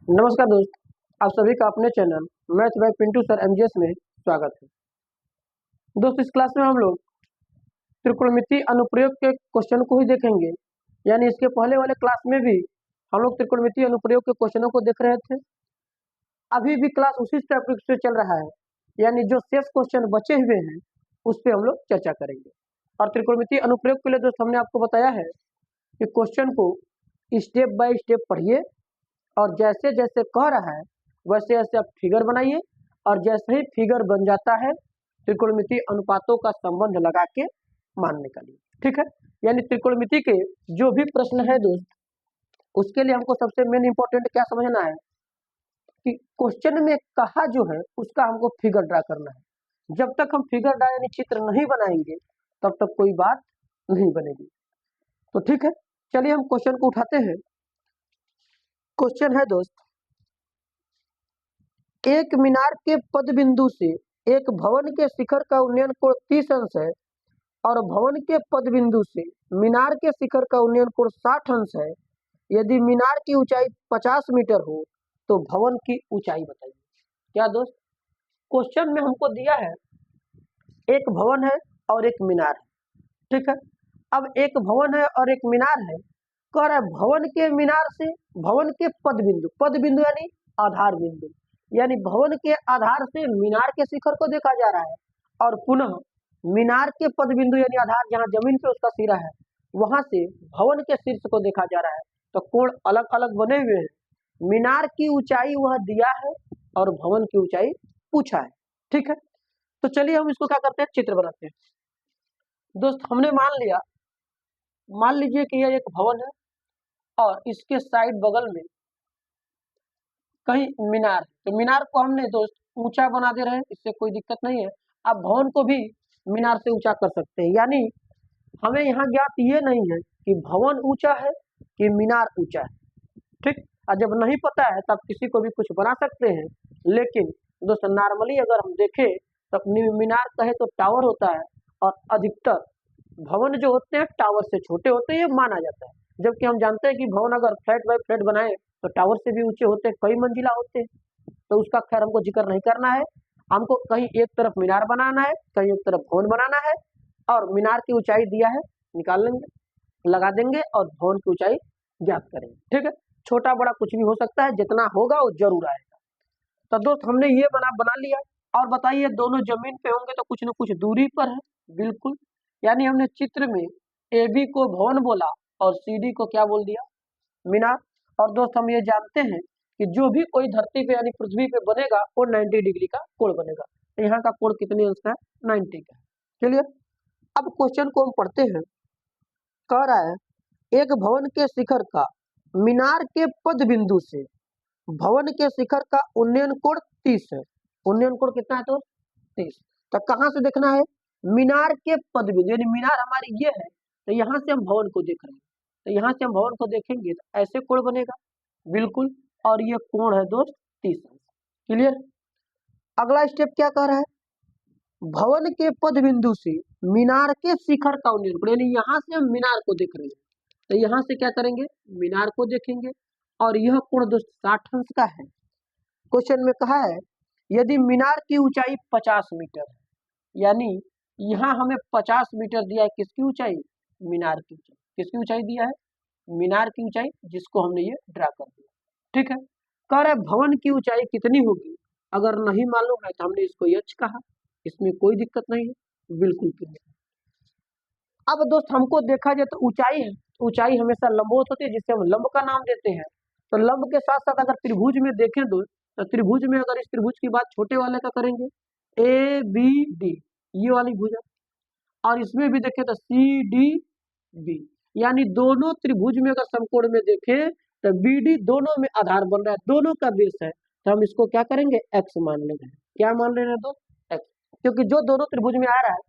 नमस्कार दोस्त, आप सभी का अपने channel math bye Pintu sir MGS में स्वागत है। दोस्त, इस क्लास में हम लोग त्रिकोणमिति अनुप्रयोग के क्वेश्चन को ही देखेंगे। यानी इसके पहले वाले क्लास में भी हम लोग त्रिकोणमिति अनुप्रयोग के क्वेश्चनों को देख रहे थे। अभी भी क्लास उसी टॉपिक से चल रहा है, यानी जो शेष क्वेश्चन बचे हुए हैं उस पर हम लोग चर्चा करेंगे। और त्रिकोणमिति अनुप्रयोग के लिए दोस्त हमने आपको बताया है कि क्वेश्चन को स्टेप बाय स्टेप पढ़िए और जैसे जैसे कह रहा है वैसे वैसे आप फिगर बनाइए, और जैसे ही फिगर बन जाता है त्रिकोणमिति अनुपातों का संबंध लगा के मान निकालिए। ठीक है, यानी त्रिकोणमिति के जो भी प्रश्न है दोस्त, उसके लिए हमको सबसे मेन इंपॉर्टेंट क्या समझना है कि क्वेश्चन में कहा जो है उसका हमको फिगर ड्रा करना है। जब तक हम फिगर ड्रा यानी चित्र नहीं बनाएंगे तब तक कोई बात नहीं बनेगी। तो ठीक है, चलिए हम क्वेश्चन को उठाते हैं। क्वेश्चन है दोस्त, एक मीनार के पद बिंदु से एक भवन के शिखर का उन्नयन कोण 30 अंश है और भवन के पद बिंदु से मीनार के शिखर का उन्नयन कोण 60 अंश है। यदि मीनार की ऊंचाई 50 मीटर हो तो भवन की ऊंचाई बताइए। क्या दोस्त, क्वेश्चन में हमको दिया है एक भवन है और एक मीनार है। ठीक है, अब एक भवन है और एक मीनार है। कह रहा है भवन के मीनार से भवन के पद बिंदु यानी आधार बिंदु, यानी भवन के आधार से मीनार के शिखर को देखा जा रहा है, और पुनः मीनार के पद बिंदु यानी आधार जहां जमीन पे उसका सिरा है वहां से भवन के शीर्ष को देखा जा रहा है। तो कोण अलग अलग बने हुए हैं। मीनार की ऊंचाई वह दिया है और भवन की ऊंचाई पूछा है। ठीक है, तो चलिए हम इसको क्या करते हैं, चित्र बनाते हैं। दोस्त हमने मान लीजिए कि यह एक भवन है और इसके साइड बगल में कहीं मीनार है। तो मीनार को हमने दोस्त ऊंचा बना दे रहे हैं, इससे कोई दिक्कत नहीं है। आप भवन को भी मीनार से ऊंचा कर सकते हैं। यानी हमें यहाँ ज्ञात ये नहीं है कि भवन ऊंचा है कि मीनार ऊंचा है। ठीक, और जब नहीं पता है तब किसी को भी कुछ बना सकते हैं। लेकिन दोस्त नॉर्मली अगर हम देखें तो मीनार कहे तो टावर होता है, और अधिकतर भवन जो होते हैं टावर से छोटे होते हैं, ये माना जाता है। जबकि हम जानते हैं कि भवन अगर फ्लैट बाय फ्लैट बनाए तो टावर से भी ऊंचे होते हैं, कई मंजिला होते हैं। तो उसका खैर हमको जिक्र नहीं करना है। हमको कहीं एक तरफ मीनार बनाना है, कहीं एक तरफ भवन बनाना है, और मीनार की ऊंचाई दिया है, निकाल लेंगे, लगा देंगे और भवन की ऊंचाई ज्ञात करेंगे। ठीक है, छोटा बड़ा कुछ भी हो सकता है, जितना होगा वो जरूर आएगा। तो दोस्त हमने ये बना लिया। और बताइए दोनों जमीन पे होंगे तो कुछ न कुछ दूरी पर है। बिल्कुल, यानी हमने चित्र में ए बी को भवन बोला और सी डी को क्या बोल दिया, मीनार। और दोस्त हम ये जानते हैं कि जो भी कोई धरती पे यानी पृथ्वी पे बनेगा वो 90 डिग्री का कोण बनेगा। तो यहाँ का कोण कितने अंश का है, 90 का है। चलिए अब क्वेश्चन को हम पढ़ते हैं। कह रहा है एक भवन के शिखर का मीनार के पद बिंदु से भवन के शिखर का उन्नयन कोण 30 है। उन्नयन कोण कितना है तो 30। तो कहाँ से देखना है, मीनार के पद बिंदु, यानी मीनार हमारी ये है तो यहाँ से हम भवन को देख रहे हैं। तो यहाँ से हम भवन को देखेंगे तो ऐसे कोण बनेगा। बिल्कुल, और ये कोण है दोस्त 30 अंश। क्लियर। अगला स्टेप क्या कह रहा है, भवन के पद बिंदु से मीनार के शिखर का उन्नयन कोण, यानी यहाँ से हम मीनार को देख रहे हैं तो यहाँ से क्या करेंगे, मीनार को देखेंगे, और यह कोण दोस्त 60 अंश का है। क्वेश्चन में कहा है यदि मीनार की ऊंचाई 50 मीटर है, यानी यहाँ हमें 50 मीटर दिया है, किसकी ऊंचाई, मीनार की ऊंचाई। किसकी ऊंचाई दिया है, मीनार की ऊंचाई, जिसको हमने ये ड्रा कर दिया। ठीक है, कह रहा है भवन की ऊंचाई कितनी होगी। अगर नहीं मालूम है तो हमने इसको यच कहा, इसमें कोई दिक्कत नहीं है, बिल्कुल क्लियर। अब दोस्त हमको देखा जाए तो ऊंचाई है, ऊंचाई हमेशा लंबवत होती है, जिससे हम लंब का नाम देते हैं। तो लंब के साथ साथ अगर त्रिभुज में देखें दोस्त, तो त्रिभुज में अगर इस त्रिभुज की बात छोटे वाले का करेंगे ए बी डी, ये वाली भुजा, और इसमें भी देखें तो सी डी बी, यानी दोनों त्रिभुज में अगर समकोण में देखें तो बी डी दोनों में आधार बन रहा है, दोनों का बेस है। तो हम इसको क्या करेंगे, एक्स मान लेंगे। क्या मान रहे हैं दोस्त, एक्स, क्योंकि जो दोनों त्रिभुज में आ रहा है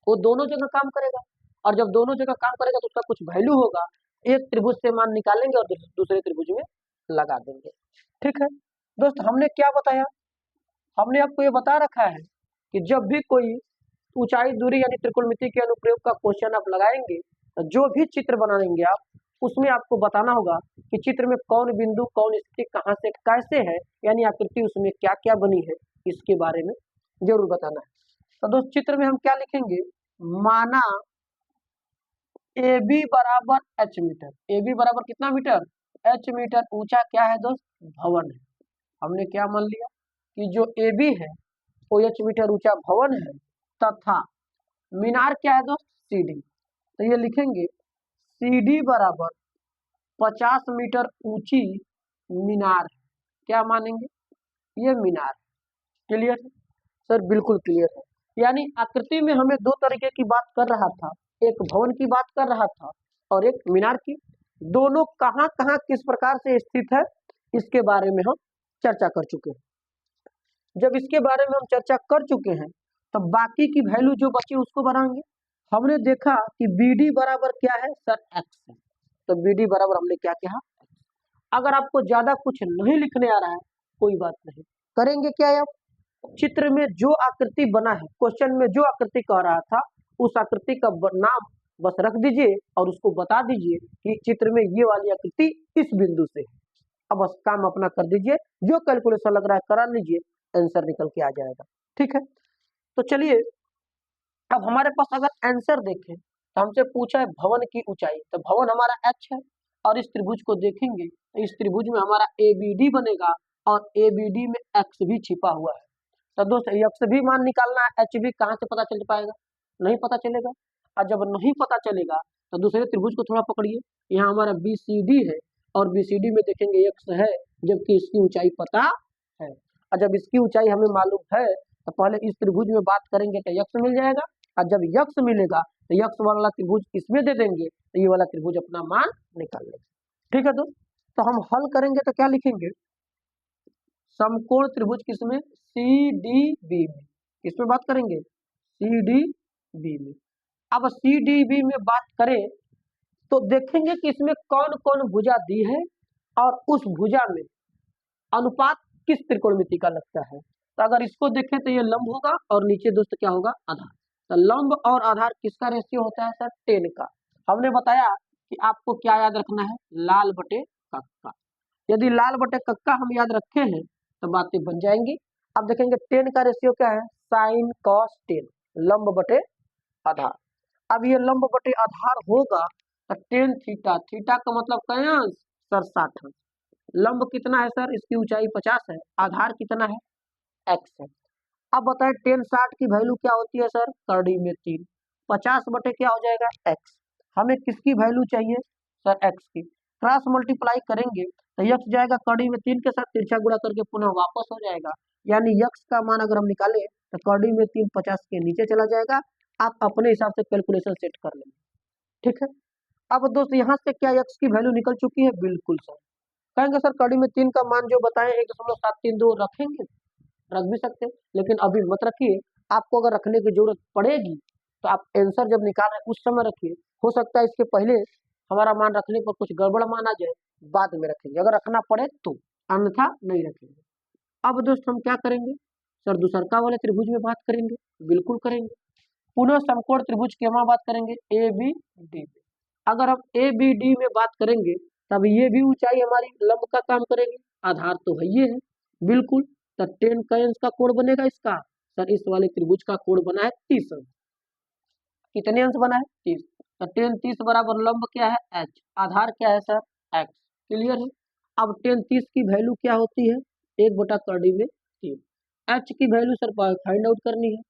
वो दोनों जगह काम करेगा, और जब दोनों जगह काम करेगा तो उसका कुछ वैल्यू होगा। एक त्रिभुज से मान निकालेंगे और दूसरे त्रिभुज में लगा देंगे। ठीक है दोस्त, हमने क्या बताया, हमने आपको ये बता रखा है कि जब भी कोई ऊंचाई दूरी यानी त्रिकोणमिति के अनुप्रयोग का क्वेश्चन आप लगाएंगे तो जो भी चित्र बनाएंगे आप उसमें आपको बताना होगा कि चित्र में कौन बिंदु कौन स्थिति कहाँ से कैसे है, यानी आकृति उसमें क्या क्या बनी है, इसके बारे में जरूर बताना है। तो दोस्त चित्र में हम क्या लिखेंगे, माना ए बी बराबर एच मीटर, ए बी बराबर कितना मीटर, एच मीटर ऊंचा क्या है दोस्त, भवन है। हमने क्या मान लिया कि जो ए बी है वो एच मीटर ऊंचा भवन है, तथा मीनार क्या है दोस्त, सी डी। तो ये लिखेंगे सी डी बराबर 50 मीटर ऊंची मीनार है। क्या मानेंगे, ये मीनार। क्लियर है सर, बिल्कुल क्लियर है। यानी आकृति में हमें दो तरीके की बात कर रहा था, एक भवन की बात कर रहा था और एक मीनार की। दोनों कहाँ कहाँ किस प्रकार से स्थित है इसके बारे में हम चर्चा कर चुके हैं। जब इसके बारे में हम चर्चा कर चुके हैं तो बाकी की वैल्यू जो बची उसको बनाएंगे। हमने देखा कि बी डी बराबर क्या है सर, एक्स है। तो बी डी बराबर हमने क्या कहा, अगर आपको ज्यादा कुछ नहीं लिखने आ रहा है कोई बात नहीं, करेंगे क्या आप, चित्र में जो आकृति बना है, क्वेश्चन में जो आकृति कह रहा था उस आकृति का नाम बस रख दीजिए और उसको बता दीजिए कि चित्र में ये वाली आकृति इस बिंदु से है। अब बस काम अपना कर दीजिए, जो कैलकुलेशन लग रहा है करा लीजिए, आंसर निकल के आ जाएगा। ठीक है, तो चलिए अब हमारे पास अगर आंसर देखें तो हमसे पूछा है भवन की ऊंचाई, तो भवन हमारा एच है और इस त्रिभुज को देखेंगे तो इस त्रिभुज में हमारा ए बी डी बनेगा और ए बी डी में एक्स भी छिपा हुआ है। तो दोस्त एक्स भी मान निकालना है, एच भी कहाँ से पता चल पाएगा, नहीं पता चलेगा। और जब नहीं पता चलेगा तो दूसरे त्रिभुज को थोड़ा पकड़िए, यहाँ हमारा बी सी डी है और बी सी डी में देखेंगे एक्स है जबकि इसकी ऊंचाई पता है। और जब इसकी ऊंचाई हमें मालूम है तो पहले इस त्रिभुज में बात करेंगे तो यक्स मिल जाएगा, और जब यक्स मिलेगा तो यक्स वाला त्रिभुज इसमें दे देंगे तो ये वाला त्रिभुज अपना मान निकाल लेगा। ठीक है दोस्त, तो हम हल करेंगे तो क्या लिखेंगे, समकोण त्रिभुज किसमें, सी डी बी में। किसमें बात करेंगे, सी डी बी में। अब सी डी बी में बात करें तो देखेंगे कि इसमें कौन कौन भुजा दी है और उस भुजा में अनुपात किस त्रिकोणमिति का लगता है। तो अगर इसको देखें तो ये लंब होगा और नीचे दोस्त क्या होगा, आधार। तो लंब और आधार किसका रेशियो होता है सर, 10 का। हमने बताया कि आपको क्या याद रखना है, लाल बटे कक्का। यदि लाल बटे कक्का हम याद रखे हैं तो बातें बन जाएंगी। अब देखेंगे 10 का रेशियो क्या है, साइन कॉस 10, लंब बटे आधार। अब ये लंब बटे आधार होगा तो 10 थीटा, थीटा का मतलब क्या है सर, 60 अंश। लंब कितना है सर, इसकी ऊंचाई 50 है, आधार कितना है, एक्स है। अब बताएं 10 60 की वैल्यू क्या होती है सर, करड़ी में 3, 50 बटे क्या हो जाएगा, एक्स। हमें किसकी वैल्यू चाहिए सर, एक्स की। क्रॉस मल्टीप्लाई करेंगे तो यक्स जाएगा करड़ी में 3 के साथ, तिरछा गुणा करके पुनः वापस हो जाएगा, यानी यक्स का मान अगर हम निकाले तो करड़ी में 3 50 के नीचे चला जाएगा। आप अपने हिसाब से कैलकुलेशन सेट कर लेंगे। ठीक है, अब दोस्त यहाँ से क्या यक्स की वैल्यू निकल चुकी है, बिल्कुल सर। कहेंगे सर कड़ी में 3 का मान जो बताएं 1.732 रखेंगे, रख भी सकते हैं, लेकिन अभी मत रखिए। आपको अगर रखने की जरूरत पड़ेगी तो आप आंसर जब निकाल रहे उस समय रखिए। हो सकता है इसके पहले हमारा मान रखने पर कुछ गड़बड़ मान आ जाए, बाद में रखेंगे अगर रखना पड़े तो, अन्यथा नहीं रखेंगे। अब दोस्त हम क्या करेंगे सर, दूसरका वाले त्रिभुज में बात करेंगे, बिल्कुल करेंगे। पुनः समकोण त्रिभुज की हम बात करेंगे ए बी डी में। अगर हम ए बी डी में बात करेंगे तब ये भी ऊंचाई हमारी लंब का काम करेगी, आधार तो है ये है बिल्कुल। तो 10 का अंश का कोण बनेगा इसका सर, इस वाले त्रिभुज का कोण बना है 30 अंश। कितने अंश बना है, 30। तो 10 30 बराबर लंब क्या है, एच, आधार क्या है सर, एक्स। क्लियर है। अब 10 30 की वैल्यू क्या होती है, 1/3। एच की वैल्यू सर फाइंड आउट करनी है,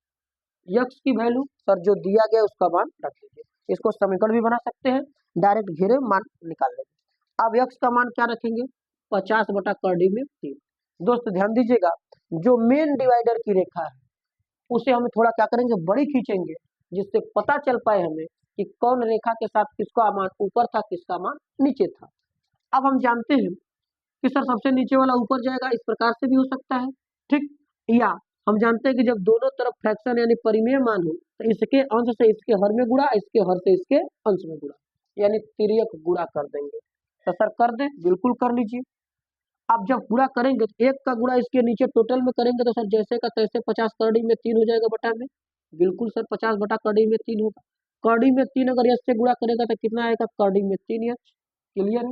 यक्स की वैल्यू सर जो दिया गया उसका मान रख लीजिए। इसको समीकरण भी बना सकते हैं, डायरेक्ट घेरे मान निकाल लेंगे। अब यक्स का मान क्या रखेंगे, 50/3। दोस्त ध्यान दीजिएगा, जो मेन डिवाइडर की रेखा है उसे हम थोड़ा क्या करेंगे, बड़ी खींचेंगे, जिससे पता चल पाए हमें कि कौन रेखा के साथ किसका मान ऊपर था किसका मान नीचे था। अब हम जानते हैं कि सर सबसे नीचे वाला ऊपर जाएगा, इस प्रकार से भी हो सकता है। ठीक, या हम जानते हैं कि जब दोनों तरफ फ्रैक्शन यानी परिमेय मान हो तो इसके अंश से इसके हर में गुणा, इसके हर से इसके अंश में गुणा, यानी तिर्यक गुणा कर देंगे। तो सर कर दे, बिल्कुल कर लीजिए। अब जब गुणा करेंगे तो 1 का गुणा इसके नीचे टोटल में करेंगे तो सर जैसे का तैसे 50 करड़ी में 3 हो जाएगा बटा में, बिल्कुल सर 50/करड़ी में 3 होगा। करड़ी में 3 अगर यश से गुणा करेगा तो कितना आएगा, करड़ी में 3 यश। क्लियर है।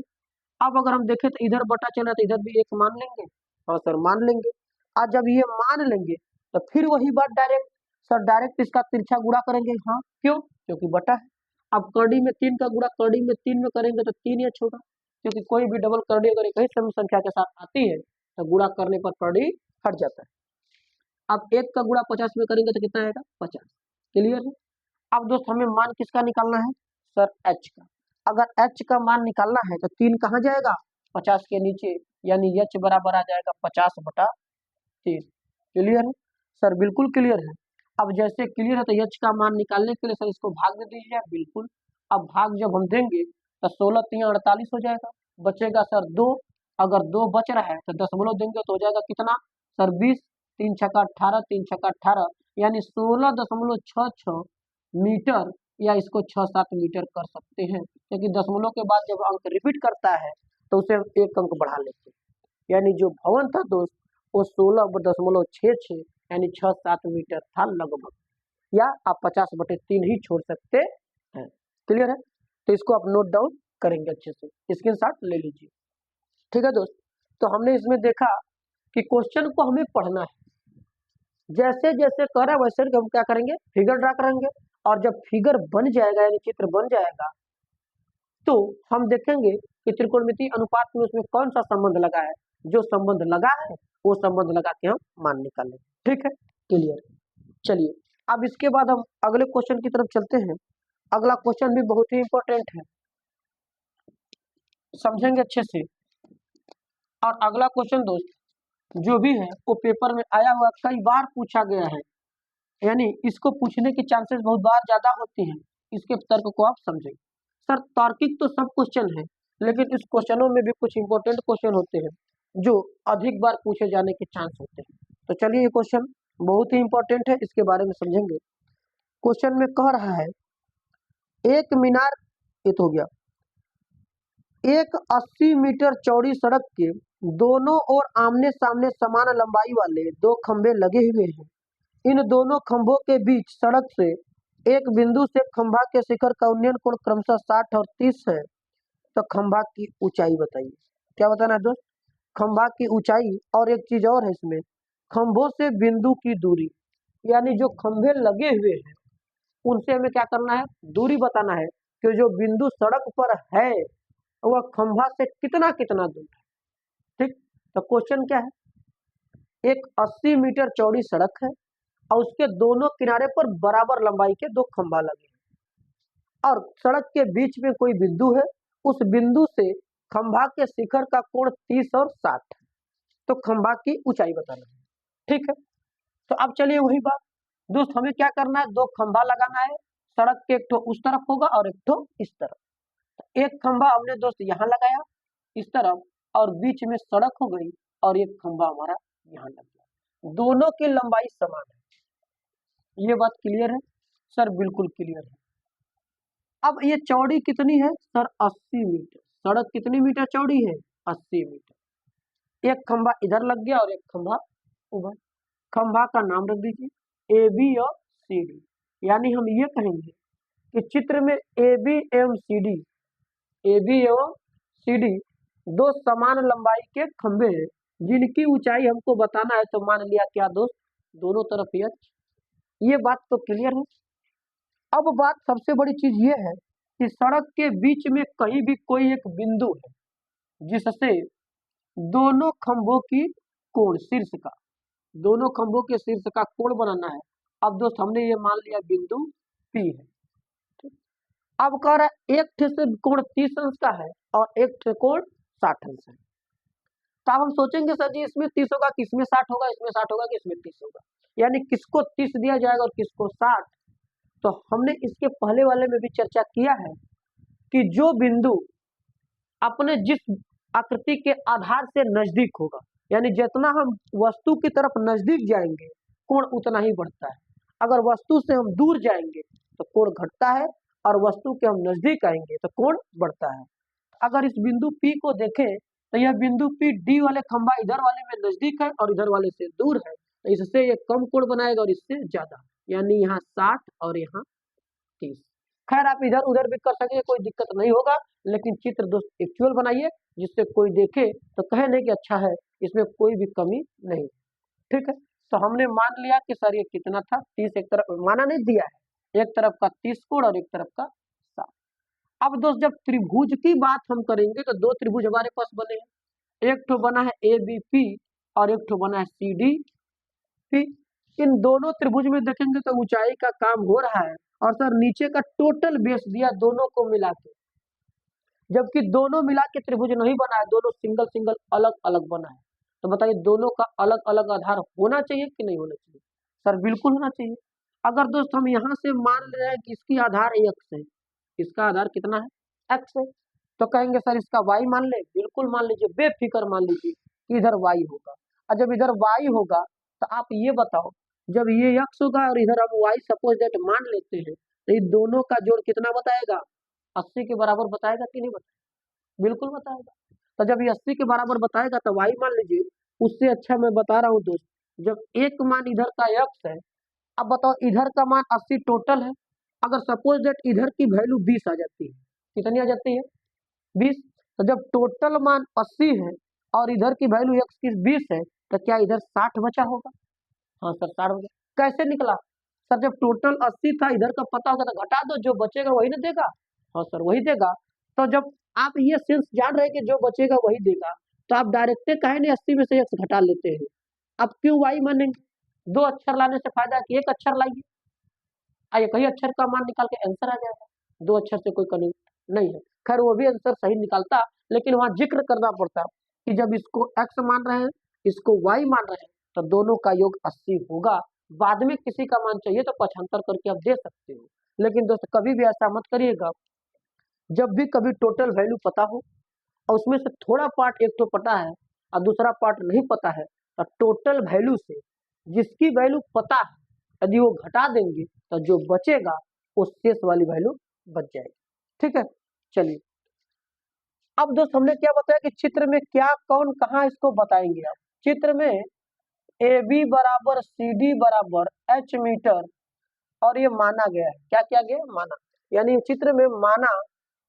अब अगर हम देखें तो इधर बटा चल रहा है तो इधर भी एक मान लेंगे। हाँ सर मान लेंगे। आज जब ये मान लेंगे तो फिर वही बात डायरेक्ट सर डायरेक्ट इसका तिरछा गुणा करेंगे। हाँ क्यों? क्योंकि बटा है। अब करड़ी में 3 का गुणा करड़ी में 3 में करेंगे तो 3 एच होगा, क्योंकि कोई भी डबल करड़ी अगर एक ही सम संख्या के साथ आती है तो गुणा करने पर करड़ी हट जाता है। अब 1 का गुणा 50 में करेंगे तो कितना आएगा? 50। क्लियर है। अब दोस्त हमें मान किसका निकालना है? सर एच का। अगर एच का मान निकालना है तो 3 कहाँ जाएगा? 50 के नीचे, यानी एच बराबर आ जाएगा 50/3। क्लियर है सर? बिल्कुल क्लियर है। अब जैसे क्लियर है तो एच का मान निकालने के लिए सर इसको भाग दे दीजिए। बिल्कुल। अब भाग जब हम देंगे तो 16 3 48 हो जाएगा, बचेगा सर 2। अगर 2 बच रहा है तो दशमलव देंगे तो हो जाएगा कितना सर? 20। 3 छक्का 18, 3 छक्का 18, यानी 16.66 मीटर, या इसको 6-7 मीटर कर सकते हैं, क्योंकि दशमलव के बाद जब अंक रिपीट करता है तो उसे एक अंक बढ़ा लेते हैं। यानी जो भवन था दोस्त वो 16.66 यानी 6-7 मीटर था लगभग, या आप 50/3 ही छोड़ सकते हैं। क्लियर है? तो इसको आप नोट डाउन करेंगे, अच्छे से स्क्रीनशॉट ले लीजिए। ठीक है दोस्त, तो हमने इसमें देखा कि क्वेश्चन को हमें पढ़ना है, जैसे जैसे कर रहा है वैसे हम क्या करेंगे? फिगर ड्रा करेंगे, और जब फिगर बन जाएगा यानी चित्र बन जाएगा तो हम देखेंगे कि त्रिकोणमितीय अनुपात में उसमें कौन सा संबंध लगा है। जो संबंध लगा है वो संबंध लगा के हम मान निकालें। ठीक है, क्लियर। चलिए अब इसके बाद हम अगले क्वेश्चन की तरफ चलते हैं। अगला क्वेश्चन भी बहुत ही इंपॉर्टेंट है, समझेंगे अच्छे से। और अगला क्वेश्चन दोस्त जो भी है वो पेपर में आया हुआ, कई बार पूछा गया है, यानी इसको पूछने की चांसेस बहुत बार ज्यादा होती हैं। इसके तर्क को आप समझें। सर तार्किक तो सब क्वेश्चन है, लेकिन इस क्वेश्चनों में भी कुछ इंपॉर्टेंट क्वेश्चन होते हैं जो अधिक बार पूछे जाने के चांस होते हैं। तो चलिए ये क्वेश्चन बहुत ही इंपॉर्टेंट है, इसके बारे में समझेंगे। क्वेश्चन में कह रहा है एक मीनार, ये तो हो गया, एक 80 मीटर चौड़ी सड़क के दोनों ओर आमने सामने समान लंबाई वाले 2 खंभे लगे हुए हैं। इन दोनों खंभों के बीच सड़क से एक बिंदु से खंभा के शिखर का उन्नयन कोण क्रमशः 60 और 30 है, तो खंभा की ऊंचाई बताइए। क्या बताना है दोस्त? खंभा की ऊंचाई, और एक चीज और है इसमें, खंभों से बिंदु की दूरी, यानी जो खंभे लगे हुए हैं उनसे हमें क्या करना है? दूरी बताना है कि जो बिंदु सड़क पर है वह खंभा से कितना कितना दूर है। ठीक, तो क्वेश्चन क्या है? एक 80 मीटर चौड़ी सड़क है और उसके दोनों किनारे पर बराबर लंबाई के 2 खंभा लगे हैं, और सड़क के बीच में कोई बिंदु है, उस बिंदु से खंभा के शिखर का कोण 30 और 60 है, तो खंभा की ऊंचाई बताना है। ठीक है, तो अब चलिए वही बात दोस्त, हमें क्या करना है? 2 खंभा लगाना है। सड़क के एक तो उस तरफ होगा और एक तो इस तरफ। तो एक खंभा हमने दोस्त यहाँ लगाया इस तरफ, और बीच में सड़क हो गई, और एक खंभा हमारा यहाँ लग गया। दोनों की लंबाई समान है। ये बात क्लियर है? सर बिल्कुल क्लियर है। अब ये चौड़ी कितनी है? Sir 80 metre. सड़क कितनी मीटर चौड़ी है? 80 मीटर। एक खंभा इधर लग गया और एक खंभा उधर। खंभा का नाम रख दीजिए ए बी और सी डी, यानी हम ये कहेंगे कि चित्र में ए बी एवं सी डी, ए बी एवं सी डी 2 समान लंबाई के खंभे हैं, जिनकी ऊंचाई हमको बताना है। तो मान लिया क्या दोस्त? दोनों तरफ एच। ये बात तो क्लियर है। अब बात सबसे बड़ी चीज ये है कि सड़क के बीच में कहीं भी कोई एक बिंदु है जिससे दोनों खंभों की कोण शीर्ष का, दोनों खंभों के शीर्ष का कोण बनाना है। अब दोस्त हमने ये मान लिया बिंदु P है। अब कह रहा है एक ठे से कोण 30 अंश का है और एक ठे कोण 60 अंश है। तो अब हम सोचेंगे सर जी इसमें 30 होगा, किसमें 60 होगा, इसमें 60 होगा, किसमें 30 होगा, यानी किसको 30 दिया जाएगा और किसको 60। तो हमने इसके पहले वाले में भी चर्चा किया है कि जो बिंदु अपने जिस आकृति के आधार से नजदीक होगा, यानी जितना हम वस्तु की तरफ नजदीक जाएंगे कोण उतना ही बढ़ता है। अगर वस्तु से हम दूर जाएंगे तो कोण घटता है, और वस्तु के हम नजदीक आएंगे तो कोण बढ़ता है। अगर इस बिंदु P को देखें तो यह बिंदु P D वाले खंभा इधर वाले में नजदीक है और इधर वाले से दूर है, तो इससे ये कम कोण बनाएगा और इससे ज्यादा, यानी यहाँ 60 और यहाँ 30। खैर आप इधर उधर भी कर सकेंगे, कोई दिक्कत नहीं होगा, लेकिन चित्र दोस्त एक्चुअल बनाइए जिससे कोई देखे तो कहे नहीं कि अच्छा है, इसमें कोई भी कमी नहीं। ठीक है, तो हमने मान लिया कि सर ये कितना था 30, एक तरफ माना नहीं दिया है, एक तरफ का 30 कोण और एक तरफ का 7। अब दोस्त जब त्रिभुज की बात हम करेंगे तो दो त्रिभुज हमारे पास बने हैं, एक तो बना है ए बी पी और एक तो बना है सी डी पी। इन दोनों त्रिभुज में देखेंगे तो ऊंचाई का काम हो रहा है, और सर नीचे का टोटल बेस दिया दोनों को मिला के, जबकि दोनों मिला के त्रिभुज नहीं बना है, दोनों सिंगल सिंगल अलग अलग बना है। तो बताइए दोनों का अलग अलग आधार होना चाहिए कि नहीं होना चाहिए? सर बिल्कुल होना चाहिए। अगर दोस्त हम यहाँ से मान ले रहे हैं कि इसकी आधार एक्स है, इसका आधार कितना है? एक्स है, तो कहेंगे सर इसका वाई मान ले, बिल्कुल मान लीजिए, बेफिक्र मान लीजिए कि इधर वाई होगा। और जब इधर वाई होगा तो आप ये बताओ, जब ये एक्स होगा और इधर हम वाई सपोज दैट मान लेते हैं, तो इन दोनों का जोड़ कितना बताएगा? 80 के बराबर बताएगा कि नहीं बताएगा? बिल्कुल बताएगा। तो जब ये 80 के बराबर बताएगा तो वाई मान लीजिए। उससे अच्छा मैं बता रहा हूँ दोस्त, जब एक मान इधर का एक्स है, अब बताओ इधर का मान 80 टोटल है, अगर सपोज दैट इधर की वैल्यू 20 आ जाती है, कितनी आ जाती है? 20। तो जब टोटल मान 80 है और इधर की वैल्यू एक्स की 20 है, तो क्या इधर 60 बचा होगा? हाँ सर 60 बचा। कैसे निकला? सर जब टोटल 80 था, इधर का पता होगा तो घटा दो, जो बचेगा वही ना देगा। हाँ सर वही देगा। तो जब आप ये सेंस जान रहे हैं कि जो बचेगा वही देगा, तो आप डायरेक्ट काहे नहीं 80 में से एक्स घटा लेते हैं? अब क्यों वाई मानेंगे? दो अक्षर लाने से फायदा है कि एक अक्षर लाइए, आइए कई अक्षर का मान निकाल के आंसर आ जाएगा, दो अक्षर से कोई कनेक्ट नहीं है। खैर वो भी आंसर सही निकालता, लेकिन वहां जिक्र करना पड़ता कि जब इसको एक्स मान रहे हैं, इसको वाई मान रहे हैं, तो दोनों का योग 80 होगा। बाद में किसी का मान चाहिए तो 75 करके आप दे सकते हो, लेकिन दोस्त कभी भी ऐसा मत करिएगा। जब भी कभी टोटल वैल्यू पता हो और उसमें से थोड़ा पार्ट एक तो पता है और दूसरा पार्ट नहीं पता है, तो टोटल वैल्यू से जिसकी वैल्यू पता है यदि वो घटा देंगे तो जो बचेगा वो शेष वाली वैल्यू बच जाएगी। ठीक है, चलिए अब दोस्त हमने क्या बताया कि चित्र में क्या कौन कहाँ इसको बताएंगे। आप चित्र में ए बी बराबर सी डी बराबर एच मीटर, और ये माना गया है, क्या किया गया? माना, यानी चित्र में माना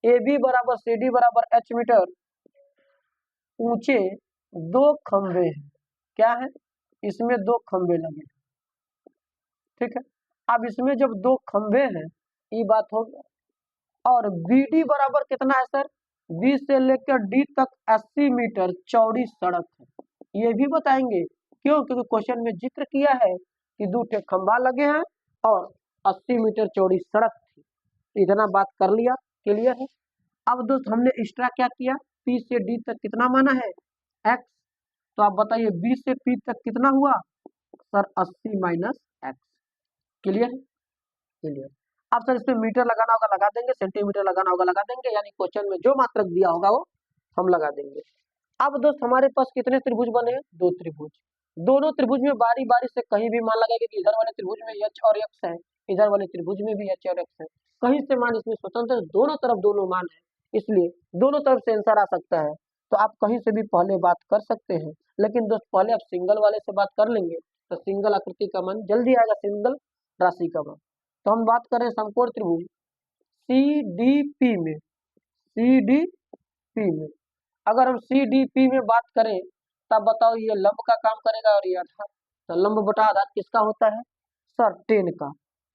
ए बी बराबर सी डी बराबर एच मीटर ऊंचे दो खंबे हैं। क्या है? इसमें दो खंबे लगे, ठीक है। अब इसमें जब दो खंबे हैं, ये बात हो गया, और बी डी बराबर कितना है सर? बी से लेकर डी तक 80 मीटर चौड़ी सड़क है। ये भी बताएंगे, क्यों? क्योंकि क्वेश्चन में जिक्र किया है कि दो ठे खंबा लगे हैं और 80 मीटर चौड़ी सड़क थी। इतना बात कर लिया, क्लियर है। अब दोस्त हमने एक्स्ट्रा क्या किया? पी से डी तक कितना माना है? एक्स। तो आप बताइए बी से पी तक कितना हुआ? Sir 80 minus x. Clear? Clear. अब सर इसमें मीटर लगाना होगा लगा देंगे, सेंटीमीटर लगाना होगा लगा देंगे, यानी क्वेश्चन में जो मात्रक दिया होगा वो हम लगा देंगे। अब दोस्त हमारे पास कितने त्रिभुज बने हैं? दो त्रिभुज। दोनों त्रिभुज में बारी बारी से कहीं भी मान लगाएंगे कि इधर वाले त्रिभुज में एच और एक्स है, इधर वाले त्रिभुज में भी एच और एक्स है। कहीं से मान इसमें स्वतंत्र, दोनों तरफ दोनों मान है, इसलिए दोनों तरफ से आंसर आ सकता है। तो आप कहीं से भी पहले बात कर सकते हैं, लेकिन दोस्त पहले आप सिंगल वाले से बात कर लेंगे तो सिंगल आकृति का मान जल्दी आएगा, सिंगल राशि का मान। तो हम बात कर रहे हैं समकोण त्रिभुज सी डी पी में, सी डी पी में अगर हम सी डी पी में बात करें, तब बताओ ये लंब का काम करेगा और ये आधार। तो लंब बटा आधार किसका होता है? सर 10 का।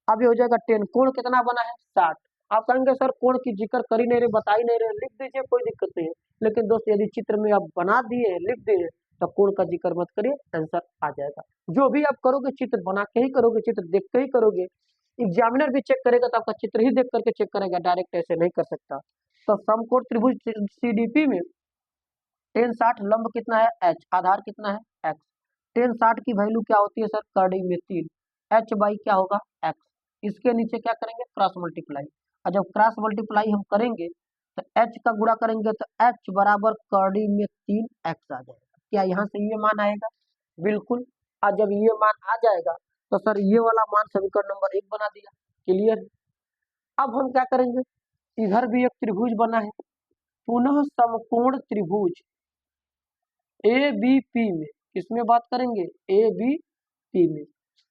अब ये हो जाएगा 10। कोण कितना बना है? 60। आप कहेंगे सर कोण की जिक्र कर ही नहीं रहे, बता ही नहीं रहे, लिख दीजिए, कोई दिक्कत नहीं है। लेकिन दोस्त यदि चित्र में आप बना दिए, लिख दिए, तो कोण का जिक्र मत करिए, आंसर आ जाएगा। जो भी आप करोगे चित्र बना के ही करोगे, चित्र देख के ही करोगे। एग्जामिनर भी चेक करेगा तो आपका चित्र ही देख करके चेक करेगा, डायरेक्ट ऐसे नहीं कर सकता। तो समकोण त्रिभुज सीडीपी में 10 60 लंब कितना है? एच। आधार कितना है? एक्स। 10 60 की वैल्यू क्या होती है सर? कड़ी में 3। एच बाई क्या होगा? एक्स। इसके नीचे क्या करेंगे? Cross multiply. और जब क्रॉस मल्टीप्लाई हम करेंगे तो एच का गुणा करेंगे तो एच बराबर कड़ी में 3 एक्स आ जाएगा। क्या यहाँ से ये मान आएगा? बिल्कुल। और जब ये मान आ जाएगा तो सर ये वाला मान समीकरण नंबर 1 बना दिया। क्लियर? अब हम क्या करेंगे? इधर भी एक त्रिभुज बना है, पुनः समकोण त्रिभुज ए बी पी में। किसमें बात करेंगे? ए बी पी में।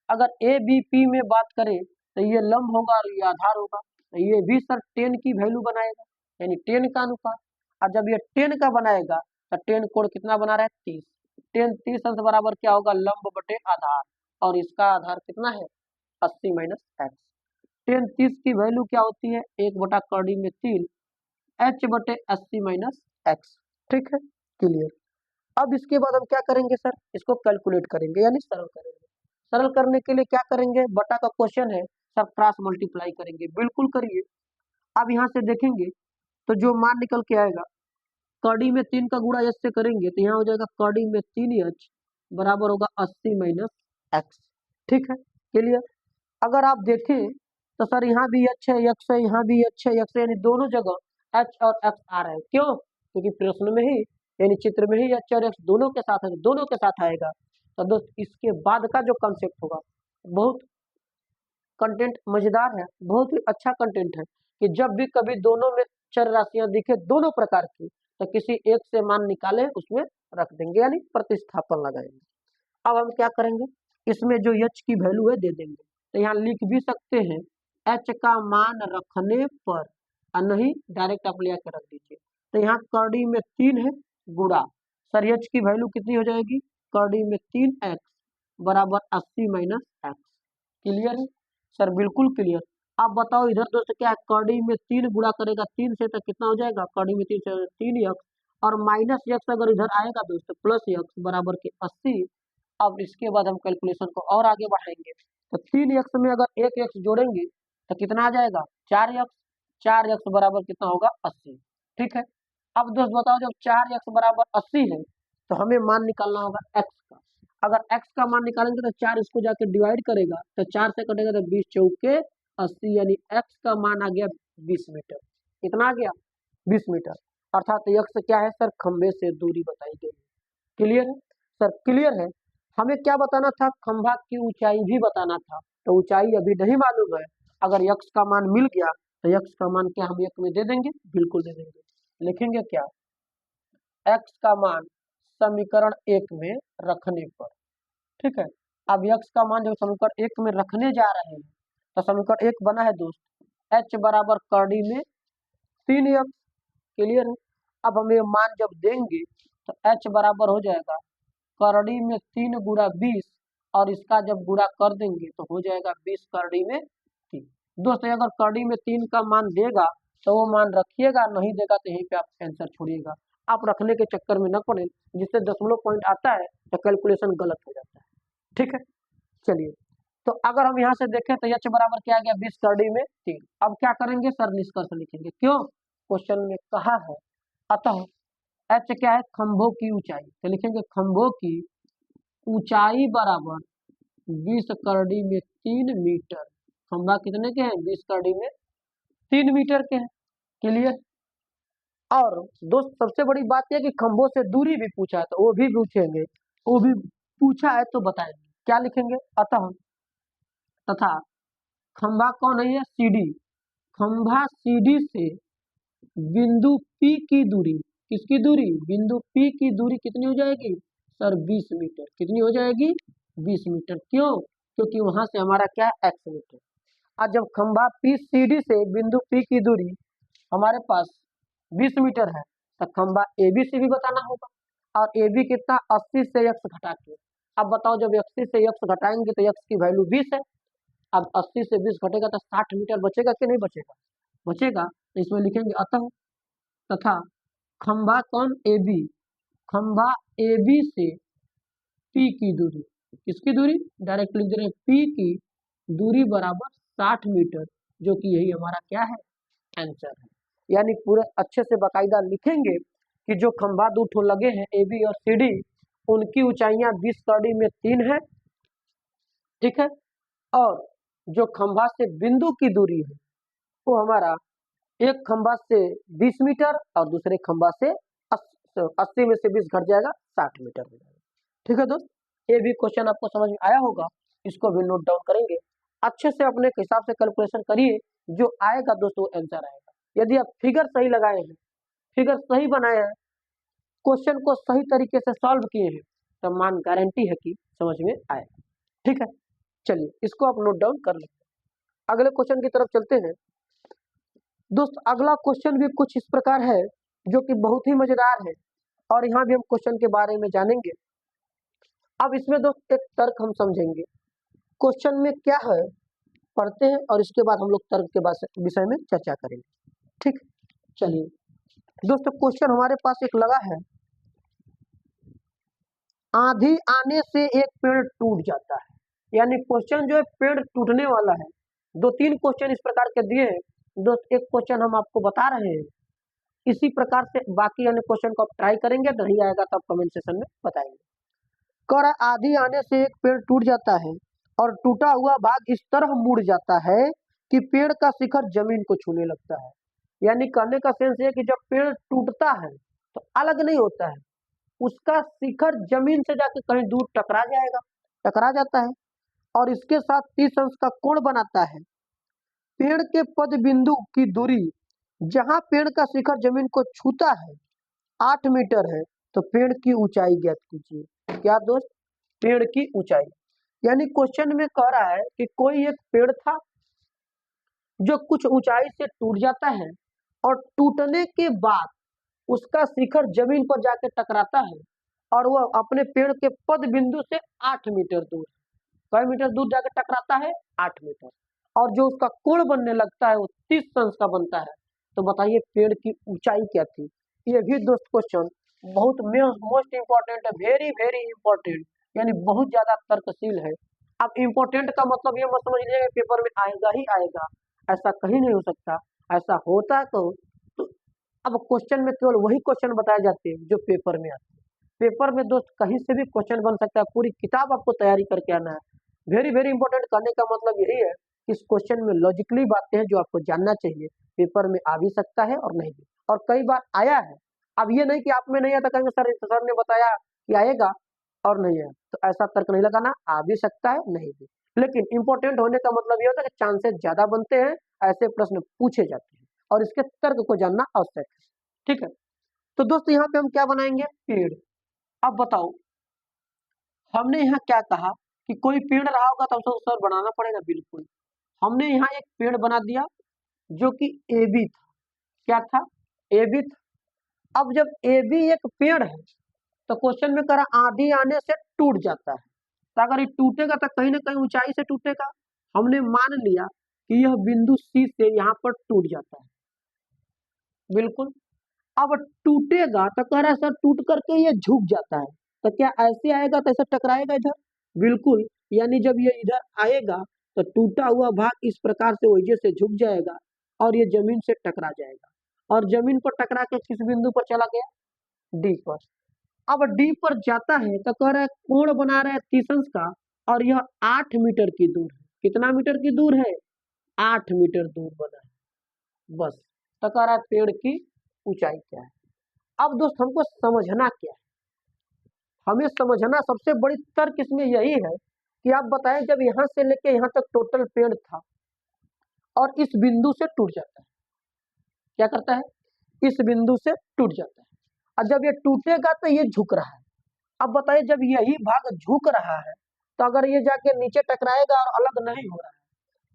अगर ए बी पी में बात करें तो ये लंब होगा और ये आधार होगा। ये भी सर 10 की वैल्यू बनाएगा, यानी 10 का अनुपात। और जब ये 10 का बनाएगा तो 10 कोण कितना बना रहा है 30। 10 30 अंश बराबर क्या होगा लंब बटे आधार, और इसका आधार कितना है 80 माइनस एक्स। 10 30 की वैल्यू क्या होती है 1/3 एच बटे 80 माइनस एक्स। ठीक है, क्लियर। अब इसके बाद हम क्या करेंगे सर, इसको कैलकुलेट करेंगे यानी सरल करेंगे। सरल करने के लिए क्या करेंगे, बटा का क्वेश्चन है सर, क्रॉस मल्टीप्लाई करेंगे, बिल्कुल करिए। अब यहाँ से देखेंगे तो जो मान निकल के आएगा, कड़ी में 3 का गुणा एच से करेंगे तो यहाँ हो जाएगा कड़ी में 3h बराबर होगा 80 माइनस एक्स। ठीक है, क्लियर। अगर आप देखें तो सर यहाँ भी एच है एक्स है, यहाँ भी एच है एक्स है, यानी दोनों जगह एच और एक्स आ रहा है। क्यों, क्योंकि प्रश्न में ही यानी चित्र में ही एच और एक्स दोनों के साथ है, दोनों के साथ आएगा। तो दोस्त इसके बाद का जो कंसेप्ट होगा बहुत कंटेंट मजेदार है, बहुत ही अच्छा कंटेंट है कि जब भी कभी दोनों में चर राशियां दिखे दोनों प्रकार की, तो किसी एक से मान निकाले उसमें रख देंगे यानी प्रतिस्थापन लगाएंगे। अब हम क्या करेंगे, इसमें जो एच की वैल्यू है दे देंगे, तो यहाँ लिख भी सकते हैं एच का मान रखने पर, और नहीं डायरेक्ट आप ले आकर रख दीजिए। तो यहाँ कड़ी में 3 है गुणा सर एच की वैल्यू कितनी हो जाएगी कड़ी में 3x बराबर 80 माइनस एक्स। क्लियर है सर, बिल्कुल क्लियर। आप बताओ इधर दोस्त क्या है, कड़ी में 3 गुणा करेगा 3 से तो कितना हो जाएगा कड़ी में 3 से 3x, और माइनस एक्स अगर इधर आएगा दोस्त प्लस एक्स बराबर के 80। अब इसके बाद हम कैलकुलेशन को और आगे बढ़ाएंगे, तो 3x में अगर 1x जोड़ेंगे तो कितना आ जाएगा 4x, 4x बराबर कितना होगा 80। ठीक है, अब दोस्त बताओ जब 4x बराबर 80 है तो हमें मान निकालना होगा x का। अगर x का मान निकालेंगे तो 4 इसको जाके डिवाइड करेगा तो 4 से कटेगा तो 20 चौके 80, यानी x का मान आ गया 20 मीटर। कितना आ गया 20 मीटर, अर्थात x क्या है सर खंबे से दूरी बताई गई। क्लियर है सर, क्लियर है। हमें क्या बताना था, खंभा की ऊंचाई भी बताना था, तो ऊंचाई अभी नहीं मालूम है। अगर x का मान मिल गया तो x का मान क्या हम 1 में दे देंगे, बिल्कुल दे देंगे। लिखेंगे क्या x का मान समीकरण 1 में रखने पर। ठीक है, अब x का मान जब समीकरण 1 में रखने जा रहे हैं तो समीकरण 1 बना है दोस्त h बराबर कड़ी में 3x। क्लियर है, अब हमें मान जब देंगे तो h बराबर हो जाएगा करड़ी में 3 गुणा 20, और इसका जब गुणा कर देंगे तो हो जाएगा 20 करड़ी में 3। दोस्तों अगर करड़ी में 3 का मान देगा तो वो मान रखिएगा, नहीं देगा तो यहीं पे आप आंसर छोड़िएगा। आप रखने के चक्कर में न पड़े, जिससे दशमलव पॉइंट आता है तो कैलकुलेशन गलत हो जाता है। ठीक है, चलिए तो अगर हम यहाँ से देखें तो h बराबर क्या आ गया 20 करड़ी में 3। अब क्या करेंगे सर निष्कर्ष लिखेंगे, क्यों क्वेश्चन में कहा है। अतः h क्या है खंभों की ऊंचाई, तो लिखेंगे खंभों की ऊंचाई बराबर 20 करड़ी में 3 मीटर। खंभा कितने के हैं 20 करड़ी में 3 मीटर के हैं। क्लियर। और दोस्त सबसे बड़ी बात यह कि खंभों से दूरी भी पूछा है तो वो भी पूछेंगे, वो भी पूछा है तो बताएंगे। क्या लिखेंगे, अतः तथा खंभा कौन है सीडी, खंभा सीडी से बिंदु P की दूरी, किसकी दूरी बिंदु P की दूरी कितनी हो जाएगी सर 20 मीटर। कितनी हो जाएगी 20 मीटर। क्यों, क्योंकि वहां से हमारा क्या है x मीटर। आज जब खंभा P CD से बिंदु P की दूरी हमारे पास 20 मीटर है तो खंभा AB से भी बताना होगा, और AB कितना 80 से x घटा के। अब बताओ जब 80 से x घटाएंगे तो x की वैल्यू 20 है। अब 80 से 20 घटेगा तो 60 मीटर बचेगा कि नहीं बचेगा, बचेगा। तो इसमें लिखेंगे अतः तथा खंभा कौन AB, खंभा AB से P की दूरी, किसकी दूरी डायरेक्ट लिख दे रहे हैं P की दूरी बराबर 60 मीटर, जो कि यही हमारा क्या है आंसर है। यानी पूरे अच्छे से बाकायदा लिखेंगे कि जो खंभा दो ठो लगे हैं AB और CD, उनकी ऊंचाइयां 20 करड़ी में 3 है। ठीक है, और जो खंभा से बिंदु की दूरी है वो हमारा एक खंभा से 20 मीटर और दूसरे खंभा से 80 में से 20 घट जाएगा 60 मीटर हो जाएगा। ठीक है दोस्त, ये भी क्वेश्चन आपको समझ में आया होगा, इसको भी नोट डाउन करेंगे। अच्छे से अपने हिसाब से कैलकुलेशन करिए, जो आएगा दोस्तों आंसर आएगा। यदि आप फिगर सही लगाए हैं, फिगर सही बनाए हैं, क्वेश्चन को सही तरीके से सॉल्व किए हैं, तो मान गारंटी है कि समझ में आएगा। ठीक है, चलिए इसको आप नोट डाउन कर लेंगे। अगले क्वेश्चन की तरफ चलते हैं। दोस्त अगला क्वेश्चन भी कुछ इस प्रकार है जो कि बहुत ही मजेदार है, और यहाँ भी हम क्वेश्चन के बारे में जानेंगे। अब इसमें दोस्त एक तर्क हम समझेंगे, क्वेश्चन में क्या है पढ़ते हैं और इसके बाद हम लोग तर्क के विषय में चर्चा करेंगे। ठीक, चलिए दोस्तों, क्वेश्चन हमारे पास एक लगा है, आंधी आने से एक पेड़ टूट जाता है। यानी क्वेश्चन जो है पेड़ टूटने वाला है। दो तीन क्वेश्चन इस प्रकार के दिए हैं दोस्त, एक क्वेश्चन हम आपको बता रहे हैं, इसी प्रकार से बाकी अन्य क्वेश्चन को आप ट्राई करेंगे, नहीं आएगा तो आप कमेंट सेक्शन में बताएंगे। कर आंधी आने से एक पेड़ टूट जाता है और टूटा हुआ भाग इस तरह मुड़ जाता है कि पेड़ का शिखर जमीन को छूने लगता है। यानी कहने का सेंस है कि जब पेड़ टूटता है तो अलग नहीं होता है, उसका शिखर जमीन से जाके कहीं दूर टकरा जाता है, और इसके साथ 30 अंश का कोण बनाता है। पेड़ के पद बिंदु की दूरी जहां पेड़ का शिखर जमीन को छूता है 8 मीटर है, तो पेड़ की ऊंचाई ज्ञात कीजिए। क्या दोस्त? पेड़ की ऊंचाई। यानी क्वेश्चन में कह रहा है कि कोई एक पेड़ था जो कुछ ऊंचाई से टूट जाता है, और टूटने के बाद उसका शिखर जमीन पर जाके टकराता है, और वह अपने पेड़ के पद बिंदु से 8 मीटर दूर, कई मीटर दूर जाके टकराता है? 8 मीटर। और जो उसका कोण बनने लगता है वो 30 अंश का बनता है। तो बताइए पेड़ की ऊंचाई क्या थी? ये भी दोस्त क्वेश्चन बहुत मोस्ट इंपॉर्टेंट है, वेरी वेरी इंपॉर्टेंट, यानी बहुत ज्यादा तर्कशील है। अब इंपॉर्टेंट का मतलब ये मत समझ लीजिए पेपर में आएगा ही आएगा, ऐसा कहीं नहीं हो सकता। ऐसा होता तो अब क्वेश्चन में केवल वही क्वेश्चन बताए जाते हैं जो पेपर में आते हैं। पेपर में दोस्त कहीं से भी क्वेश्चन बन सकता है, पूरी किताब आपको तैयारी करके आना है। वेरी वेरी इंपॉर्टेंट करने का मतलब यही है कि इस क्वेश्चन में लॉजिकली बातें हैं जो आपको जानना चाहिए, पेपर में आ भी सकता है और नहीं भी, और कई बार आया है। अब ये नहीं कि आप में नहीं आता, कहेंगे सर ने बताया कि आएगा और नहीं आया, तो ऐसा तर्क नहीं लगाना, आ भी सकता है नहीं भी। लेकिन इंपॉर्टेंट होने का मतलब ये होता है कि चांसेस ज्यादा बनते हैं, ऐसे प्रश्न पूछे जाते हैं, और इसके तर्क को जानना आवश्यक है। ठीक है, तो दोस्तों यहाँ पे हम क्या बनाएंगे? पेड़। अब बताओ, हमने यहाँ क्या कहा कि कोई पेड़ रहा होगा तो हमसे सर बनाना पड़ेगा, बिल्कुल। हमने यहाँ एक पेड़ बना दिया जो कि ए बी था। क्या था? ए बी था। अब जब ए बी एक पेड़ है तो क्वेश्चन में करा आंधी आने से टूट जाता है, तो अगर ये टूटेगा तो कहीं ना कहीं ऊंचाई से टूटेगा। हमने मान लिया कि यह बिंदु सी से यहाँ पर टूट जाता है, बिल्कुल। अब टूटेगा तो कह रहा है सर टूट करके ये झुक जाता है, तो क्या ऐसे आएगा तो ऐसा टकराएगा इधर? बिल्कुल। यानी जब ये इधर आएगा तो टूटा हुआ भाग इस प्रकार से वजह से झुक जाएगा और ये जमीन से टकरा जाएगा, और जमीन पर टकरा के किस बिंदु पर चला गया? डी पर। अब डी पर जाता है तो कह रहा है कोण बना रहा है 30 अंश का, और यह 8 मीटर की दूर है। कितना मीटर की दूर है? 8 मीटर दूर बना है, बस। तो कह रहा है पेड़ की ऊंचाई क्या है। अब दोस्त हमको समझना क्या है? हमें समझना सबसे बड़ी तर्क इसमें यही है कि आप बताएं जब यहां से लेके यहां तक टोटल पेड़ था और इस बिंदु से टूट जाता है, क्या करता है? इस बिंदु से टूट जाता है, और जब ये टूटेगा तो ये झुक रहा है। अब बताइए जब यही भाग झुक रहा है तो अगर ये जाके नीचे टकराएगा और अलग नहीं हो रहा है,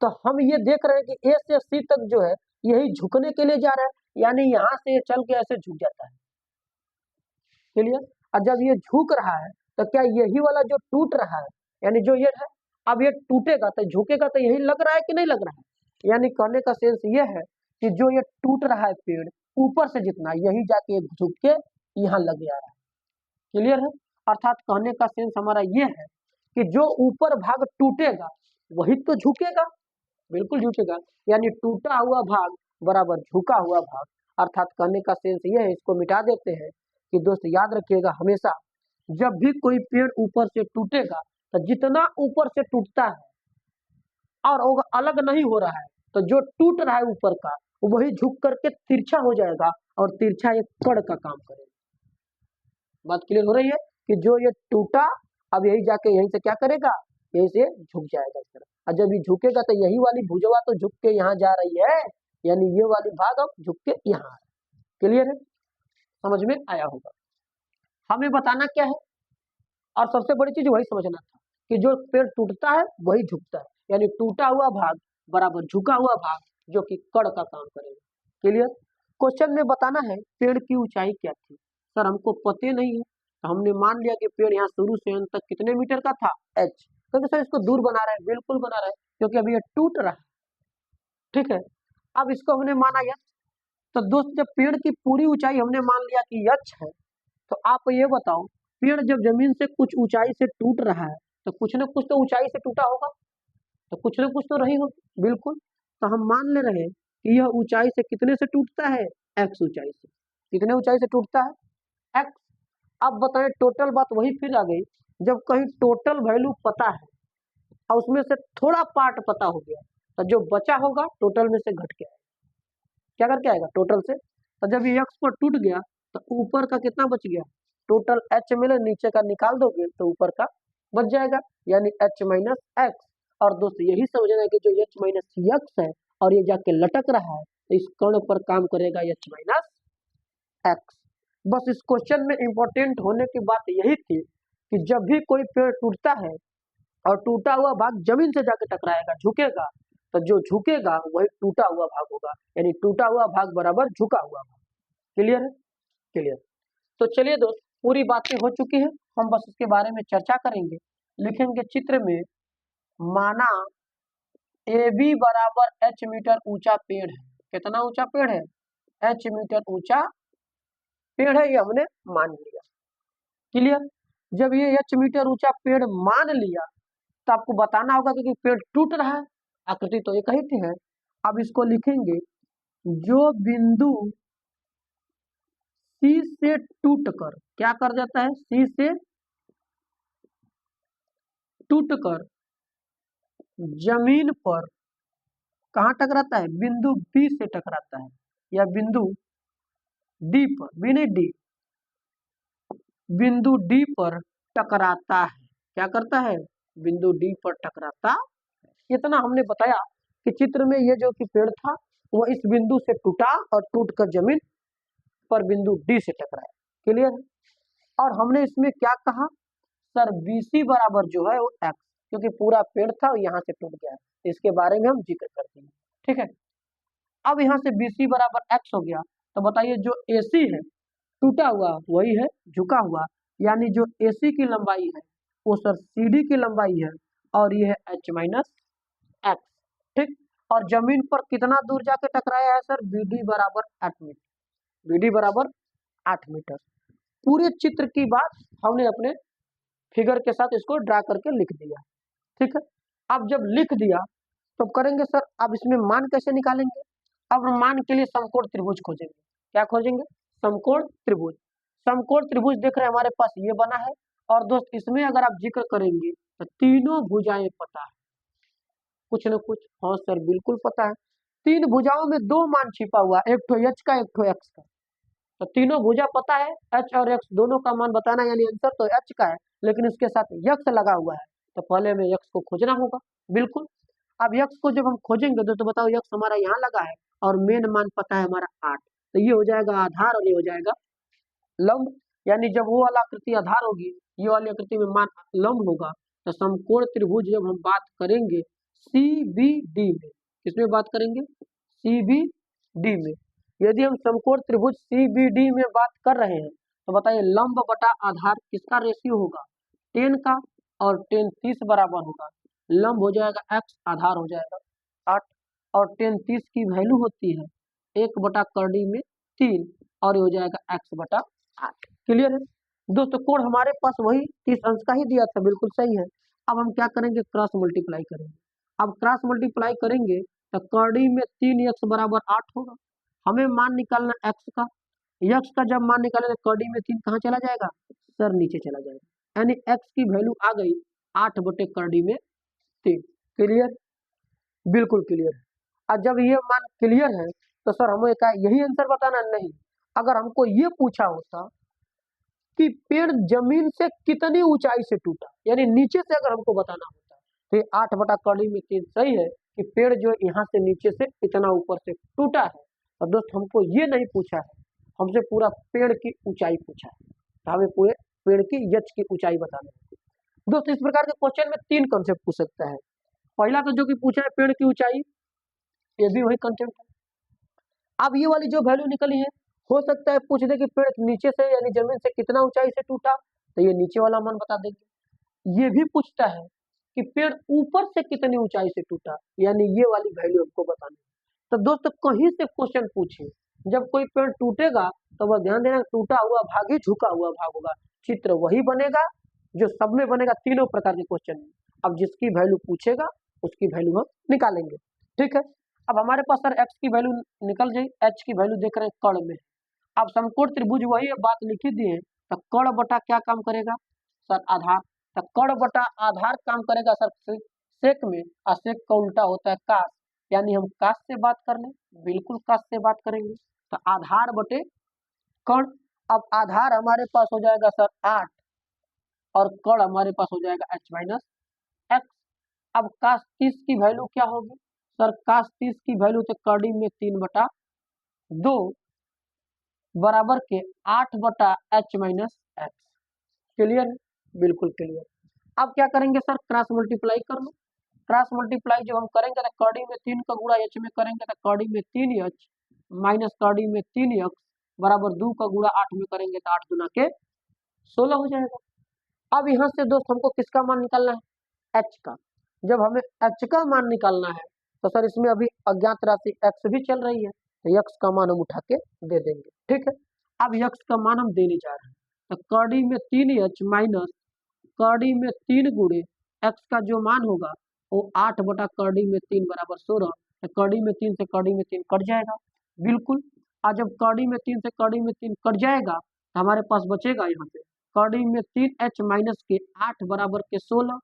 तो हम ये देख रहे हैं कि ए से सी तक जो है यही झुकने के लिए जा रहा है, यानी यहां से ये चल के ऐसे झुक जाता है। क्लियर? और जब ये झुक रहा है तो क्या यही वाला जो टूट रहा है, यानी जो ये है, अब ये टूटेगा तो झुकेगा, तो यही लग रहा है कि नहीं लग रहा है? यानी कहने का सेंस ये है कि जो ये टूट रहा है पेड़ ऊपर से जितना, यही जाके झुक के यहाँ लग जा रहा है। क्लियर है? अर्थात कहने का सेंस हमारा ये है कि जो ऊपर भाग टूटेगा वही तो झुकेगा, बिल्कुल झुकेगा। यानी टूटा हुआ भाग बराबर झुका हुआ भाग। अर्थात कहने का सेंस ये है, इसको मिटा देते हैं कि दोस्त याद रखिएगा हमेशा, जब भी कोई पेड़ ऊपर से टूटेगा तो जितना ऊपर से टूटता है और वो अलग नहीं हो रहा है, तो जो टूट रहा है ऊपर का वही झुक करके तिरछा हो जाएगा, और तिरछा एक कड़ का काम करेगा। बात क्लियर हो रही है कि जो ये टूटा अब यही जाके यहीं से क्या करेगा? यहीं से झुक जाएगा इस तरह, और जब ये झुकेगा तो यही वाली भुजवा तो झुक के यहाँ जा रही है, यानी ये वाली भाग अब झुक के यहाँ आ रहा है। क्लियर है? समझ में आया होगा। हमें बताना क्या है, और सबसे बड़ी चीज वही समझना था कि जो पेड़ टूटता है वही झुकता है, यानी टूटा हुआ भाग बराबर झुका हुआ भाग जो कि कड़ का काम करेगा। क्लियर। क्वेश्चन में बताना है पेड़ की ऊंचाई क्या थी। सर हमको पते नहीं है, तो हमने मान लिया कि पेड़ यहाँ शुरू से अंत तक कितने मीटर का था, h। क्योंकि सर इसको दूर बना रहा है, बिल्कुल बना रहा है, क्योंकि अभी ये टूट रहा है। ठीक है, अब इसको हमने माना h। तो दोस्त जब पेड़ की पूरी ऊंचाई हमने मान लिया कि h है, तो आप ये बताओ पेड़ जब जमीन से कुछ ऊंचाई से टूट रहा है तो कुछ न कुछ तो ऊंचाई से टूटा होगा, तो कुछ न कुछ तो रही होगी, बिल्कुल। तो हम मान ले रहे हैं कि यह ऊंचाई से कितने से टूटता है, x ऊंचाई से। कितने ऊंचाई से टूटता है, x। अब बताएं टोटल बात वही फिर आ गई, जब कहीं टोटल वैल्यू पता है और उसमें से थोड़ा पार्ट पता हो गया, तो जो बचा होगा टोटल में से घट के आएगा। क्या करके आएगा, टोटल से। तो जब ये x पर टूट गया तो ऊपर का कितना बच गया, टोटल h मिले, नीचे का निकाल दोगे तो ऊपर का बच जाएगा, यानी h माइनस एक्स। और दोस्त यही समझना है कि जो h माइनस एक्स है और ये जाके लटक रहा है, तो इस कर्ण पर काम करेगा h माइनस एक्स। बस इस क्वेश्चन में इंपॉर्टेंट होने की बात यही थी कि जब भी कोई पेड़ टूटता है और टूटा हुआ भाग जमीन से जाके टकराएगा, झुकेगा, तो जो झुकेगा वही टूटा हुआ भाग होगा, यानी टूटा हुआ भाग बराबर झुका हुआ भाग। क्लियर है, क्लियर। तो चलिए दोस्त पूरी बातें हो चुकी है, हम बस इसके बारे में चर्चा करेंगे। लिखेंगे चित्र में, माना ए बी बराबर h मीटर ऊंचा पेड़ है। कितना ऊंचा पेड़ है, h मीटर ऊंचा पेड़ है, ये हमने मान लिया। क्लियर। जब ये h मीटर ऊंचा पेड़ मान लिया तो आपको बताना होगा कि पेड़ टूट रहा है, आकृति तो एक ही है। अब इसको लिखेंगे, जो बिंदु C से टूटकर क्या कर जाता है, C से टूटकर जमीन पर कहां टकराता है, बिंदु B से टकराता है, या बिंदु D पर, B नहीं D, बिंदु D पर टकराता है। क्या करता है, बिंदु D पर टकराता। इतना हमने बताया कि चित्र में ये जो कि पेड़ था वो इस बिंदु से टूटा और टूटकर जमीन पर बिंदु D से टकराया। क्लियर है। और हमने इसमें क्या कहा, सर BC बराबर जो है वो x, क्योंकि पूरा पेड़ था और यहाँ से टूट गया है, इसके बारे में हम जिक्र करते हैं। ठीक है, अब यहाँ से BC बराबर x हो गया, तो बताइए जो AC है टूटा हुआ वही है झुका हुआ, यानी जो AC की लंबाई है वो सर CD की लंबाई है, और ये है h माइनस एक्स। ठीक, और जमीन पर कितना दूर जाके टकराया है सर, BD बराबर 8 मीटर, BD बराबर 8 मीटर। पूरे चित्र की बात हमने अपने फिगर के साथ इसको ड्रा करके लिख दिया। ठीक है, अब जब लिख दिया तो करेंगे सर, अब इसमें मान कैसे निकालेंगे। अब हम मान के लिए समकोण त्रिभुज खोजेंगे। क्या खोजेंगे, समकोण त्रिभुज। समकोण त्रिभुज देख रहे हैं हमारे पास ये बना है, और दोस्त इसमें अगर आप जिक्र करेंगे तो तीनों भुजाएं पता है, कुछ न कुछ। हाँ सर बिल्कुल पता है, तीन भुजाओं में दो मान छिपा हुआ, एक ठो h का एक ठो x का। तो तीनों भुजा पता है, h और x दोनों का मान बताना, यानी आंसर तो h का है, लेकिन इसके साथ x लगा हुआ है, तो पहले हमें x को खोजना होगा। बिल्कुल, अब x को जब हम खोजेंगे तो बताओ x हमारा यहाँ लगा है और मेन मान पता है हमारा 8, तो ये हो जाएगा आधार और ये हो जाएगा लंब। यानी जब वो वाला आकृति आधार होगी, ये वाली आकृति में मान लंब होगा, तो समकोण त्रिभुज जब हम बात करेंगे CBD में, किसमें बात करेंगे, CBD में। यदि हम समकोण त्रिभुज CBD में बात कर रहे हैं तो बताइए लंब बटा आधार किसका रेशियो होगा, 10 का, और 10 30 बराबर होगा। लंब हो जाएगा x, आधार हो जाएगा 8, और 10 30 की वैल्यू होती है 1 बटा करड़ी में 3, और ये हो जाएगा x बटा 8। क्लियर है दोस्तों, कोण हमारे पास वही 30 अंश का ही दिया था, बिल्कुल सही है। अब हम क्या करेंगे, क्रॉस मल्टीप्लाई करेंगे। अब क्रॉस मल्टीप्लाई करेंगे तो करड़ी में 3x बराबर 8 होगा। हमें मान निकालना x का, x का जब मान निकालेंगे करड़ी में 3 कहाँ चला जाएगा, सर नीचे चला जाएगा, यानी x की वैल्यू आ गई 8 बटे करड़ी में 3। क्लियर, बिल्कुल क्लियर है। और जब ये मान क्लियर है तो सर हमें क्या यही आंसर बताना, नहीं। अगर हमको ये पूछा होता कि पेड़ जमीन से कितनी ऊंचाई से टूटा, यानी नीचे से अगर हमको बताना होता, तो 8 बटा करड़ी में 3 सही है कि पेड़ जो यहाँ से नीचे से इतना ऊपर से टूटा है। और दोस्त हमको ये नहीं पूछा है, हमसे पूरा पेड़ की ऊंचाई पूछा है, तो हमें पूरे पेड़ की यच की ऊंचाई बताना है। दोस्त इस प्रकार के क्वेश्चन में 3 कंसेप्ट पूछ सकता है। पहला तो जो कि पूछा है पेड़ की ऊंचाई, ये भी वही कंसेप्ट है। अब ये वाली जो वैल्यू निकली है, हो सकता है पूछ दे कि पेड़ नीचे से यानी जमीन से कितना ऊंचाई से टूटा, तो ये नीचे वाला मान बता देंगे। ये भी पूछता है कि पेड़ ऊपर से कितनी ऊंचाई से टूटा, यानी ये वाली वैल्यू हमको बतानी है। तो दोस्तों कहीं से क्वेश्चन पूछे, जब कोई पेड़ टूटेगा तो वह ध्यान देना, टूटा हुआ भाग ही झुका हुआ भाग होगा, चित्र वही बनेगा जो सब में बनेगा तीनों प्रकार के क्वेश्चन में। अब जिसकी वैल्यू पूछेगा उसकी वैल्यू हम निकालेंगे, ठीक है। अब हमारे पास सर एक्स की वैल्यू निकल गई, एच की वैल्यू देख रहे हैं कर्ण में। अब समकोण त्रिभुज वही बात लिखी दिए, तो कर्ण बटा क्या काम करेगा सर, आधार। तो कर्ण बटा आधार काम करेगा सर सेक में, और सेक का उल्टा होता है काश, यानी हम काश से बात कर लें, बिल्कुल काश से बात करेंगे। तो आधार बटे कर्ण। अब आधार हमारे पास हो जाएगा सर 8 और कर्ण हमारे पास हो जाएगा h माइनस एक्स। अब काश 30 की वैल्यू क्या होगी सर, काश 30 की वैल्यू तो कड़ी में 3/2 बराबर के 8/h माइनस एक्स। क्लियर है, बिल्कुल क्लियर। अब क्या करेंगे सर, क्रॉस मल्टीप्लाई कर लो। क्रॉस मल्टीप्लाई जब हम करेंगे तो कड़ी में 3 का गुणा h में करेंगे तो कड़ी में 3h माइनस कड़ी में 3x बराबर 2 का गुणा 8 में करेंगे तो 8 गुना के 16 हो जाएगा। अब यहाँ से दोस्त हमको किसका मान निकालना है, h का। जब हमें h का मान निकालना है तो सर इसमें अभी अज्ञात राशि x भी चल रही है, तो x का मान हम उठा के दे देंगे, ठीक है। अब x का मान हम देने जा रहे हैं, तो कड़ी में 3h माइनस कड़ी में 3 गुणे x का जो मान होगा वो 8 बटा कड़ी में 3 बराबर 16। तो कड़ी में 3 से कड़ी में 3 कट जाएगा, बिल्कुल। और जब कड़ी में 3 से कड़ी में 3 कट जाएगा तो हमारे पास बचेगा यहाँ से कड़ी में 3h माइनस के 8 बराबर के 16।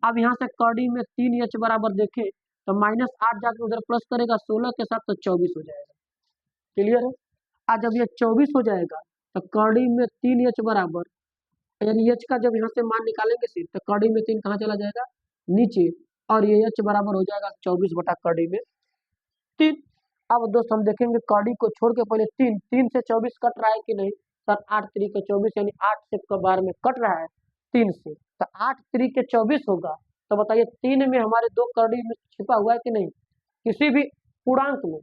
अब यहाँ से कड़ी में 3h बराबर देखें तो माइनस 8 जाके उधर प्लस करेगा 16 के साथ, तो 24 हो जाएगा। क्लियर है। आज जब ये 24 हो जाएगा तो कड़ी में 3h बराबर, यानी एच का जब यहाँ से मान निकालेंगे सिर्फ, तो कड़ी में 3 कहाँ चला जाएगा नीचे, और ये एच बराबर हो जाएगा 24 बटा कड़ी में 3। अब दोस्त हम देखेंगे कड़ी को छोड़ के पहले 3 से 24 कट रहा है कि नहीं सर, 8 3 के 24 यानी 8 से बार में कट रहा है 3 से, तो 8 3 के 24 होगा। तो बताइए 3 में हमारे 2 कड़ी में छिपा हुआ है कि नहीं, किसी भी पूर्णांक में